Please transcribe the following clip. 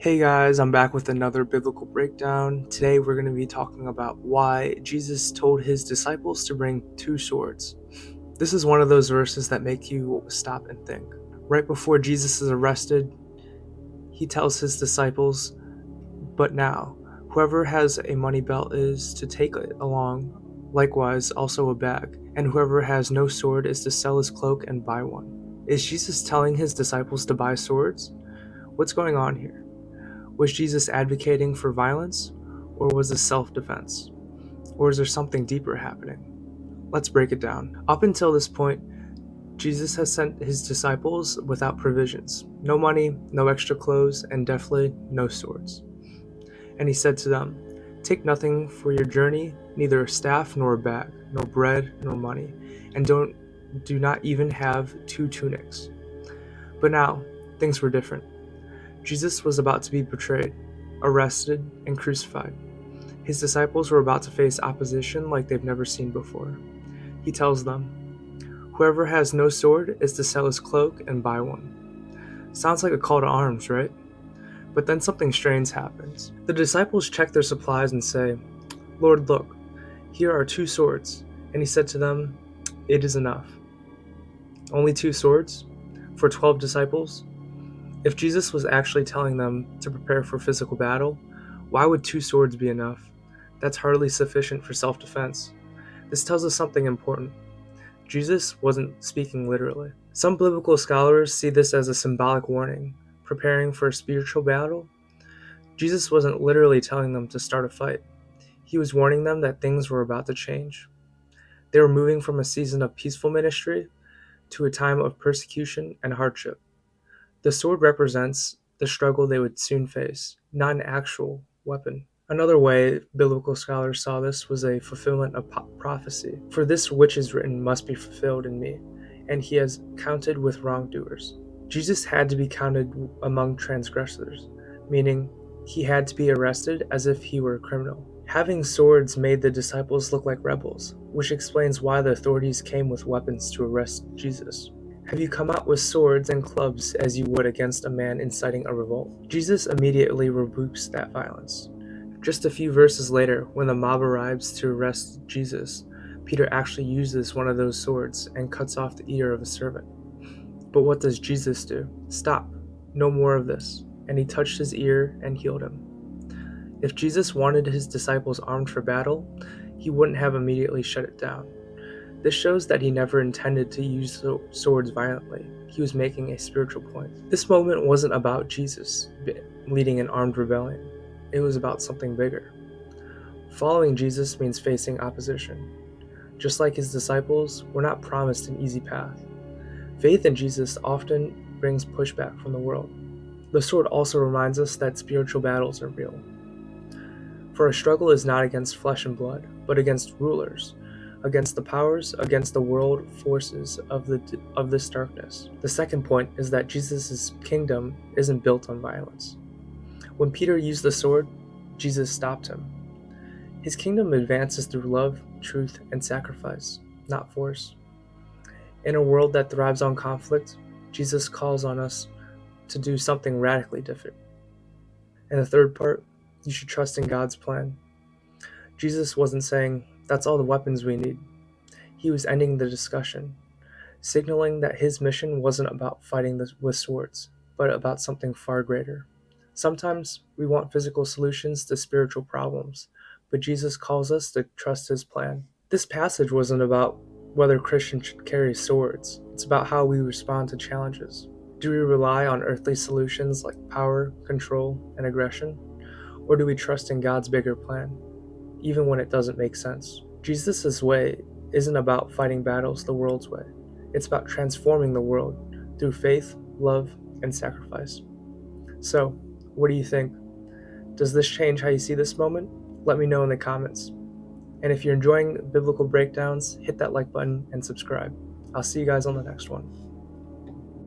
Hey guys, I'm back with another biblical breakdown. Today we're going to be talking about why Jesus told his disciples to bring two swords. This is one of those verses that make you stop and think. Right before Jesus is arrested, he tells his disciples, "But now, whoever has a money belt is to take it along, likewise also a bag, and whoever has no sword is to sell his cloak and buy one." Is Jesus telling his disciples to buy swords? What's going on here? Was Jesus advocating for violence, or was this self-defense? Or is there something deeper happening? Let's break it down. Up until this point, Jesus has sent his disciples without provisions. No money, no extra clothes, and definitely no swords. And he said to them, "Take nothing for your journey, neither a staff nor a bag, nor bread nor money, and do not even have two tunics." But now, things were different. Jesus was about to be betrayed, arrested, and crucified. His disciples were about to face opposition like they've never seen before. He tells them, "Whoever has no sword is to sell his cloak and buy one." Sounds like a call to arms, right? But then something strange happens. The disciples check their supplies and say, "Lord, look, here are two swords." And he said to them, "It is enough." Only two swords? For 12 disciples? If Jesus was actually telling them to prepare for physical battle, why would two swords be enough? That's hardly sufficient for self-defense. This tells us something important. Jesus wasn't speaking literally. Some biblical scholars see this as a symbolic warning, preparing for a spiritual battle. Jesus wasn't literally telling them to start a fight. He was warning them that things were about to change. They were moving from a season of peaceful ministry to a time of persecution and hardship. The sword represents the struggle they would soon face, not an actual weapon. Another way biblical scholars saw this was a fulfillment of prophecy. "For this which is written must be fulfilled in me, and he has counted with wrongdoers." Jesus had to be counted among transgressors, meaning he had to be arrested as if he were a criminal. Having swords made the disciples look like rebels, which explains why the authorities came with weapons to arrest Jesus. "Have you come out with swords and clubs as you would against a man inciting a revolt?" Jesus immediately rebukes that violence. Just a few verses later, when the mob arrives to arrest Jesus, Peter actually uses one of those swords and cuts off the ear of a servant. But what does Jesus do? "Stop, no more of this." And he touched his ear and healed him. If Jesus wanted his disciples armed for battle, he wouldn't have immediately shut it down. This shows that he never intended to use swords violently. He was making a spiritual point. This moment wasn't about Jesus leading an armed rebellion. It was about something bigger. Following Jesus means facing opposition. Just like his disciples, we're not promised an easy path. Faith in Jesus often brings pushback from the world. The sword also reminds us that spiritual battles are real. For our struggle is not against flesh and blood, but against rulers, against the powers, against the world forces of this darkness. The second point is that Jesus' kingdom isn't built on violence. When Peter used the sword, Jesus stopped him. His kingdom advances through love, truth, and sacrifice, not force. In a world that thrives on conflict, Jesus calls on us to do something radically different. And the third part, you should trust in God's plan. Jesus wasn't saying, "That's all the weapons we need." He was ending the discussion, signaling that his mission wasn't about fighting with swords, but about something far greater. Sometimes we want physical solutions to spiritual problems, but Jesus calls us to trust his plan. This passage wasn't about whether Christians should carry swords. It's about how we respond to challenges. Do we rely on earthly solutions like power, control, and aggression? Or do we trust in God's bigger plan, even when it doesn't make sense? Jesus' way isn't about fighting battles the world's way. It's about transforming the world through faith, love, and sacrifice. So, what do you think? Does this change how you see this moment? Let me know in the comments. And if you're enjoying biblical breakdowns, hit that like button and subscribe. I'll see you guys on the next one.